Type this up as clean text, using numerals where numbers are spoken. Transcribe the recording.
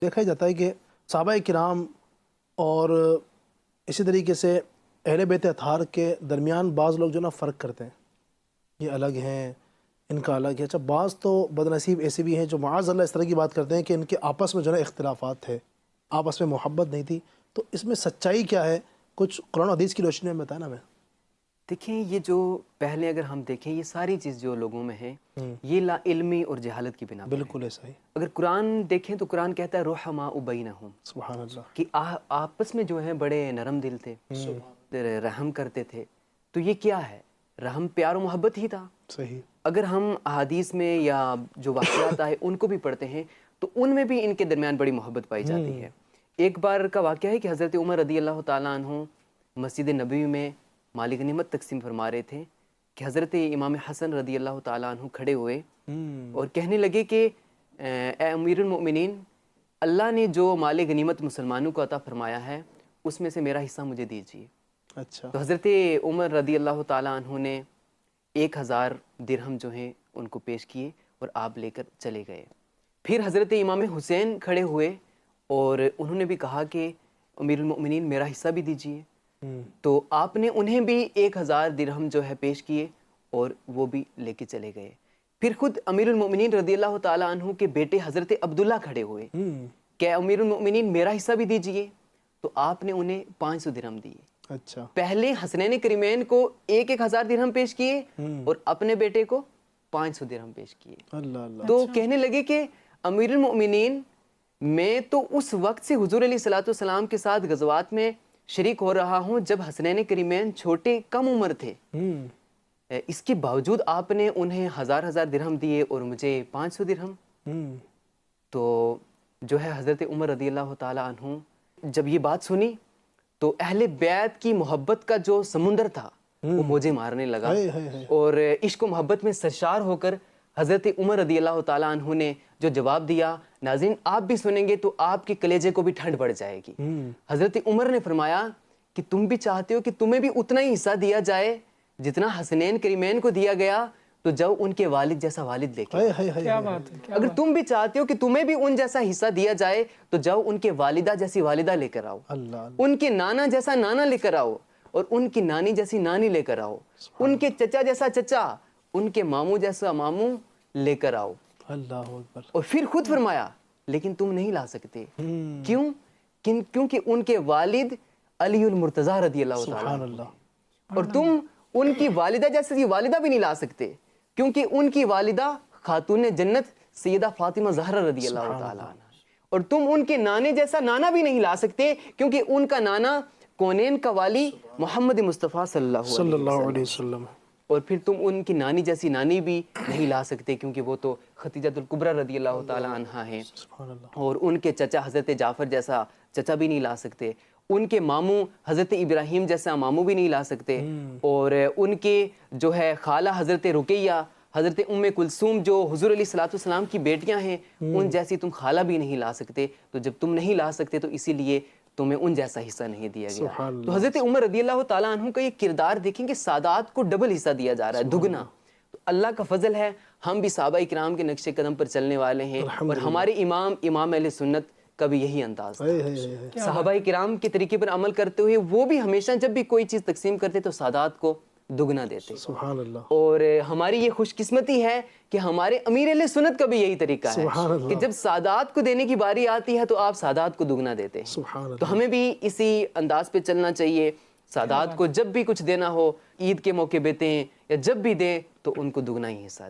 دیکھا جاتا ہے کہ صحابہ کرام اور اسی طریقے سے اہل بیت اطہار کے درمیان بعض لوگ جو نا فرق کرتے ہیں، یہ الگ ہیں، ان کا الگ ہے۔ اچھا، بعض تو بدنصیب ایسے بھی ہیں جو معاذ اللہ اس طرح کی بات کرتے ہیں کہ ان کے آپس میں جو ہے نا اختلافات تھے، آپس میں محبت نہیں تھی۔ تو اس میں سچائی کیا ہے؟ کچھ قرآن و حدیث کی روشنی میں بتائیں نا ہمیں۔ دیکھیں، یہ جو پہلے اگر ہم دیکھیں، یہ ساری چیز جو لوگوں میں ہے یہ لا علمی اور جہالت کی بنا پر ہے۔ بالکل ایسا ہی، اگر قرآن دیکھیں تو قرآن کہتا ہے رحماء بینہم، سبحان اللہ۔ کہ آپس میں جو ہیں بڑے نرم دل تھے، رحم کرتے تھے۔ تو یہ کیا ہے؟ رحم پیار و محبت ہی تھا۔ صحیح۔ اگر ہم احادیث میں یا جو واقعات آئے ان کو بھی پڑھتے ہیں تو ان میں بھی ان کے درمیان بڑی محبت پائی جاتی ہے۔ ایک بار کا واقعہ ہے کہ حضرت عمر رضی اللہ تعالیٰ عنہ مسجد نبوی میں مال غنیمت تقسیم فرما رہے تھے کہ حضرت امام حسن رضی اللہ تعالیٰ عنہ کھڑے ہوئے اور کہنے لگے کہ اے امیر المؤمنین، اللہ نے جو مال غنیمت مسلمانوں کو عطا فرمایا ہے اس میں سے میرا حصہ مجھے دیجیے۔ اچھا، تو حضرت عمر رضی اللہ تعالیٰ عنہ نے 1000 درہم جو ہیں ان کو پیش کیے اور آپ لے کر چلے گئے۔ پھر حضرت امام حسین کھڑے ہوئے اور انہوں نے بھی کہا کہ امیر المؤمنین میرا حصہ بھی دیجیے۔ تو آپ نے انہیں بھی 1000 درہم جو ہے پیش کیے اور وہ بھی لے کے چلے گئے۔ پھر خود امیر المؤمنین رضی اللہ تعالیٰ عنہ کے بیٹے حضرت عبداللہ کھڑے ہوئے کہ امیر المؤمنین میرا حصہ بھی دیجیے۔ تو آپ نے انہیں 500 درہم دیے۔ اچھا، پہلے حسنین کریمین کو 1000 درہم پیش کیے اور اپنے بیٹے کو 500 درہم پیش کیے۔ اللہ اللہ۔ تو کہنے لگے کہ امیر المؤمنین، میں تو اس وقت سے حضور علیہ الصلوۃ والسلام کے ساتھ غزوات میں شریک ہو رہا ہوں جب حسنین کریمین چھوٹے کم عمر تھے، اس کے باوجود آپ نے انہیں 1000 درہم دیے اور مجھے 500 درہم۔ تو جو ہے حضرت عمر رضی اللہ تعالیٰ عنہ جب یہ بات سنی تو اہل بیت کی محبت کا جو سمندر تھا وہ موجیں مارنے لگا اور عشق و محبت میں سرشار ہو کر حضرت عمر رضی اللہ تعالیٰ عنہ نے جو جواب دیا، ناظرین آپ بھی سنیں گے تو آپ کے کلیجے کو بھی ٹھنڈ پڑ جائے گی۔ حضرت عمر نے فرمایا کہ تم بھی چاہتے ہو کہ تمہیں بھی اتنا ہی حصہ دیا جائے جتنا حسنین کریمین کو دیا گیا، تو جاؤ ان کے والد جیسا والد لے کے۔ کیا بات ہے! اگر تم بھی چاہتے ہو کہ تمہیں بھی ان جیسا حصہ دیا جائے تو جاؤ ان کے والدہ جیسی والدہ لے کر آؤ، ان کے نانا جیسا نانا لے کر آؤ، اور ان کی نانی جیسی نانی لے کر آؤ، ان کے چچا جیسا چچا، ان کے ماموں جیسا ماموں لے کر آؤ۔ اللہ اکبر۔ اور پھر خود فرمایا لیکن تم نہیں لا سکتے، کیوں؟ کیونکہ ان کے والد علی المرتضیٰ رضی اللہ تعالیٰ عنہ، اور تم ان کی والدہ جیسی والدہ بھی نہیں لا سکتے کیونکہ ان کی والدہ خاتون جنت سیدہ فاطمہ زہرا رضی اللہ تعالیٰ عنہ، اور تم ان کے نانے جیسا نانا بھی نہیں لا سکتے کیونکہ ان کا نانا کونین کا والی محمد مصطفیٰ صلی اللہ علیہ وسلم، اور پھر تم ان کی نانی جیسی نانی بھی نہیں لا سکتے کیونکہ وہ تو خدیجۃ الکبریٰ رضی اللہ تعالیٰ عنہ ہیں، اور ان کے چچا حضرت جعفر جیسا چچا بھی نہیں لا سکتے، ان کے ماموں حضرت ابراہیم جیسا ماموں بھی نہیں لا سکتے، اور ان کے جو ہے خالہ حضرت رقیہ، حضرت ام کلثوم جو حضور علیہ الصلوۃ والسلام کی بیٹیاں ہیں، ان جیسی تم خالہ بھی نہیں لا سکتے۔ تو جب تم نہیں لا سکتے تو اسی لیے تمہیں ان جیسا حصہ نہیں دیا گیا۔ تو حضرت عمر رضی اللہ تعالیٰ عنہ کا یہ کردار دیکھیں کہ سادات کو ڈبل حصہ دیا جا رہا ہے، دگنا۔ تو اللہ کا فضل ہے ہم بھی صحابہ کرام کے نقش قدم پر چلنے والے ہیں، اور ہمارے امام اہل سنت کا بھی یہی انداز تھا، صحابہ کرام کے طریقے پر عمل کرتے ہوئے وہ بھی ہمیشہ جب بھی کوئی چیز تقسیم کرتے تو سادات کو دگنا دیتے۔ سبحان اللہ۔ اور ہماری یہ خوش قسمتی ہے کہ ہمارے امیر اہل سنت کا بھی یہی طریقہ ہے کہ جب سادات کو دینے کی باری آتی ہے تو آپ سادات کو دگنا دیتے ہیں۔ تو ہمیں بھی اسی انداز پہ چلنا چاہیے، سادات کو جب بھی کچھ دینا ہو، عید کے موقع پہ دیں یا جب بھی دیں تو ان کو دگنا ہی حصہ دیں۔